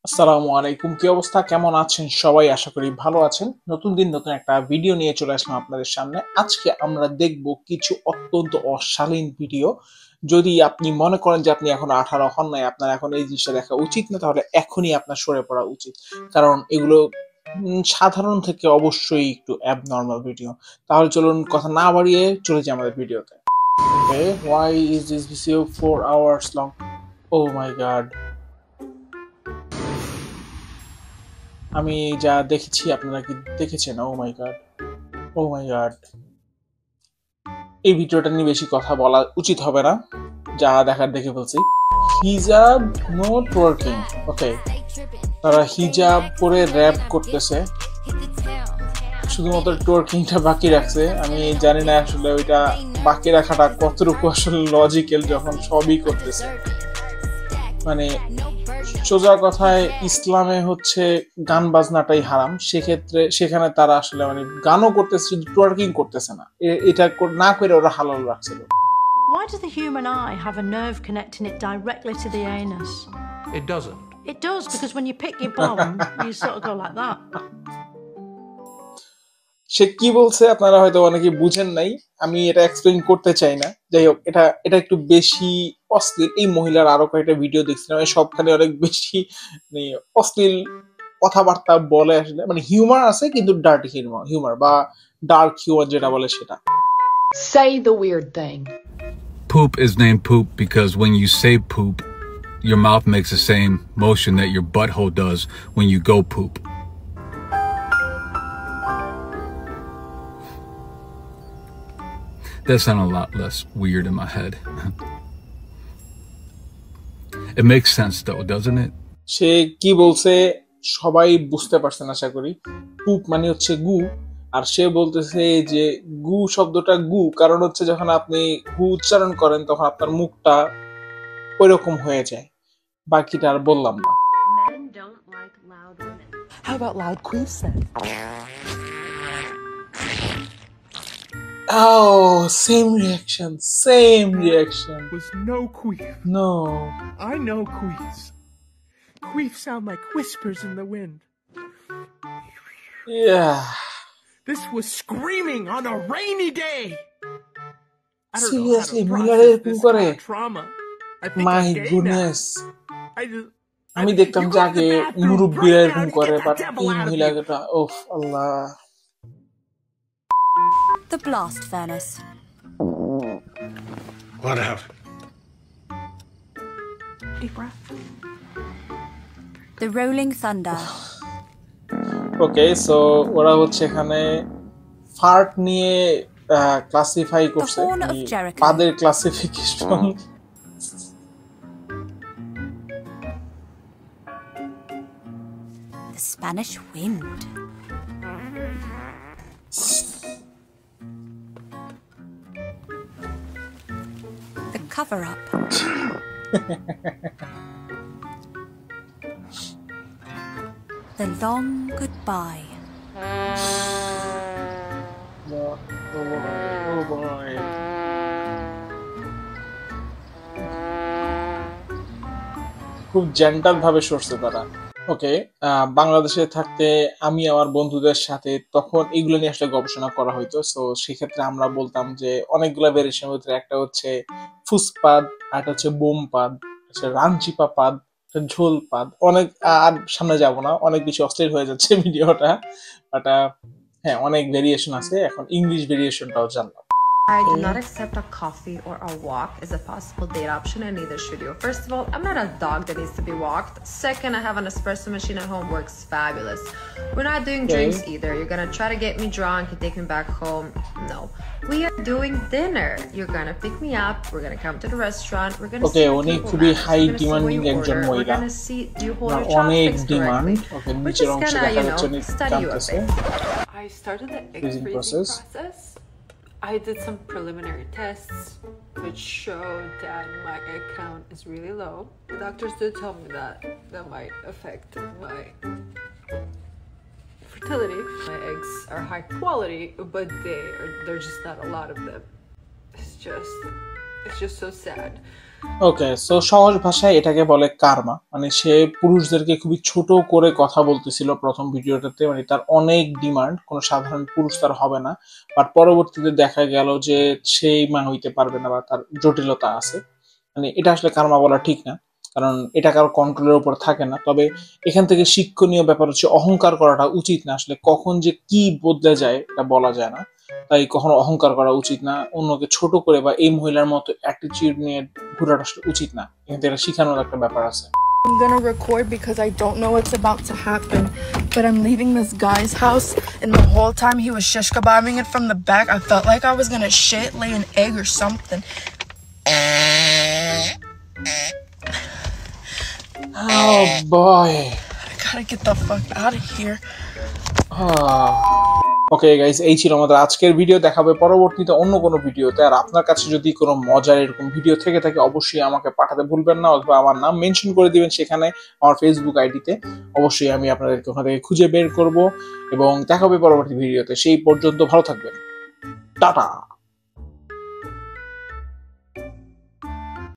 আসসালামু আলাইকুম, কি অবস্থা, কেমন আছেন সবাই? আশা করি ভালো আছেন। নতুন দিন নতুন একটা ভিডিও নিয়ে চলে আসলাম আপনাদের সামনে। আজকে আমরা দেখব কিছু অত্যন্ত অশালীন ভিডিও। যদি আপনি মনে করেন যে আপনি এখন 18 হন নাই, আপনার এখন এই জিনিসটা দেখা উচিত না, তাহলে এখনই আপনার সরে পড়া উচিত। কারণ এগুলো সাধারণ থেকে অবশ্যই একটু অ্যাবনর্মাল ভিডিও। তাহলে চলুন কথা না বাড়িয়ে চলে যাই আমাদের ভিডিওতে। ওকে, why is this video 4 hours long? Oh my god. আমি যা দেখেছি আপনারা কি দেখেছেন? ও মাই গড, ও মাই গড। এই ভিডিওটা নিয়ে বেশি কথা বলা উচিত হবে না, যা দেখার দেখে ফেলছি। হিজাব নো টুয়ার্কিং। ওকে, তারা হিজাব পরে র্যাপ করতেছে, শুধুমাত্র টুয়ার্কিংটা বাকি রাখছে। আমি জানি না আসলে ওইটা বাকি রাখাটা কতটুকু আসলে লজিক্যাল যখন সবই করতেছে। মানে সোজা কথায় ইসলামে হচ্ছে গান বাজনাটাই হারাম, সেক্ষেত্রে সেখানে তারা আসলে মানে গানও করতেছে, শুধু টুয়ার্কিং করতেছে না, এটা না করে ওরা হালাল রাখছিল। Why does the human eye have a nerve connecting it directly to the anus? It doesn't. It does, because when you pick your bum, you sort of go like that. সে কি বলছে আপনারা হয়তো অনেকে বুঝেন নাই, আমি এটা এক্সপ্লেইন করতে চাই না। যাই হোক, এটা একটু বেশি অশ্লীল। এই মহিলার আরো কয়েকটা ভিডিও দেখছিলাম, সবখানে অনেক বেশি মানে অশ্লীল কথাবার্তা বলে। আসলে মানে হিউমার আছে, কিন্তু ডার্ক হিউমার বা ডার্ক হিউমার যেটা বলে সেটা। Say the weird thing. Poop is named poop because when you say poop, your mouth makes the same motion that your butthole does when you go poop. That sounds a lot less weird in my head. It makes sense though, doesn't it? সে কি বলছে সবাই বুঝতে পারছেন আশা করি। পুপ মানে হচ্ছে গু, আর সে বলতেছে যে গু শব্দটা গু কারণ হচ্ছে যখন আপনি গু উচ্চারণ করেন তখন আপনার মুখটা ওইরকম হয়ে যায়। বাকিটা আর বললাম না। Men don't like loud women. How about loud queefs then? Oh, same reaction, same reaction. Was no queef. No. I know queefs. Queefs sound like whispers in the wind. Yeah. This was screaming on a rainy day. I don't Seriously, know how to মহিলারা process এরকম this করে? kind of trauma. I think My I'm gay now. goodness. আমি I দেখতাম you যে go to আগে the bathroom মুরব্বীরা right এরকম now to করে, get বাট that devil এই out of you. মহিলাটা ওফ আল্লাহ। The blast furnace. What happened? Deep breath. The rolling thunder. Okay, so ওরা হচ্ছে এখানে ফার্ট নিয়ে ক্লাসিফাই করছে, Horn of Jericho. পাদের classification. The Spanish wind. The cover up. The long goodbye. Oh boy. খুব gentle ভাবে সরছে তারা। ওকে, বাংলাদেশে থাকতে আমি আমার বন্ধুদের সাথে তখন এগুলো নিয়ে আসলে গবেষণা করা হইতো। সো সেক্ষেত্রে আমরা বলতাম যে অনেকগুলো ভেরিয়েশনের ভিতরে একটা হচ্ছে ফুসপাদ, একটা হচ্ছে বোমপাদ, হচ্ছে রানচিপা পাদ, ঝোল পাদ, অনেক আর সামনে যাব না, অনেক বেশি অশ্লীল হয়ে যাচ্ছে ভিডিওটা। বাট হ্যাঁ, অনেক ভেরিয়েশন আছে। এখন ইংলিশ ভেরিয়েশনটাও জানলাম। I do not accept a coffee or a walk as a possible date option, and neither should you. First of all, I'm not a dog that needs to be walked. Second, I have an espresso machine at home, works fabulous. We're not doing drinks either. You're gonna try to get me drunk and take me back home. No. We are doing dinner. You're gonna pick me up. We're gonna come to the restaurant. We're gonna Okay, see উনি table খুবই manners. Hi We're gonna see what demanding you একজন order. We're মহিলা। gonna see, do you hold your অনেক chopsticks demand. correctly? ওকে, We're নিচের just অংশে gonna, দেখা you যাচ্ছে know, উনি study you a টানতেছে। bit. I started the egg Freezing freezing process. process. I did some preliminary tests which showed that my egg count is really low. The doctors did tell me that might affect my fertility. My eggs are high quality, but there's just not a lot of them. It's just so sad. Okay, so সহজ ভাষায় এটাকে বলে কার্মা। মানে সে পুরুষদেরকে খুবই ছোট করে কথা বলতেছিল প্রথম ভিডিওটাতে, মানে তার অনেক ডিমান্ড, কোনো সাধারণ পুরুষ তার হবে না। বাট পরবর্তীতে দেখা গেল যে সেই মা হইতে পারবে না বা তার জটিলতা আছে। মানে এটা আসলে কার্মা বলা ঠিক না, কারণ এটা কারো কন্ট্রোলের উপর থাকে না। তবে এখান থেকে শিক্ষণীয় ব্যাপার হচ্ছে অহংকার করাটা উচিত না। আসলে কখন যে কি বদলে যায় এটা বলা যায় না, তাই কখনো অহংকার করা উচিত না, অন্যকে ছোট করে বা এই মহিলার মতো অ্যাটিটিউড নিয়ে ঘোরাটা আসলে উচিত না। এখান থেকে এটা শিখানোর একটা ব্যাপার আছে। I'm gonna record because I don't know what's about to happen. But I'm leaving this guy's house, and the whole time he was shish kebabbing it from the back, I felt like I was gonna shit, lay an egg or something. Oh boy. I gotta get the fuck out of here. Okay guys, এই ছিল আমাদের আজকের video. দেখাবে পরবর্তীতে অন্য কোনো ভিডিওতে। আর আপনার কাছে যদি কোনো মজার এরকম ভিডিও থেকে থাকে অবশ্যই আমাকে পাঠাতে ভুলবেন না, অথবা আমার নাম মেনশন করে দিবেন সেখানে আমার ফেসবুক আইডিতে। অবশ্যই আমি আপনাদেরকে ওখান থেকে খুঁজে বের করব এবং দেখাবে পরবর্তী ভিডিওতে। সেই পর্যন্ত ভালো থাকবেন, টাটা।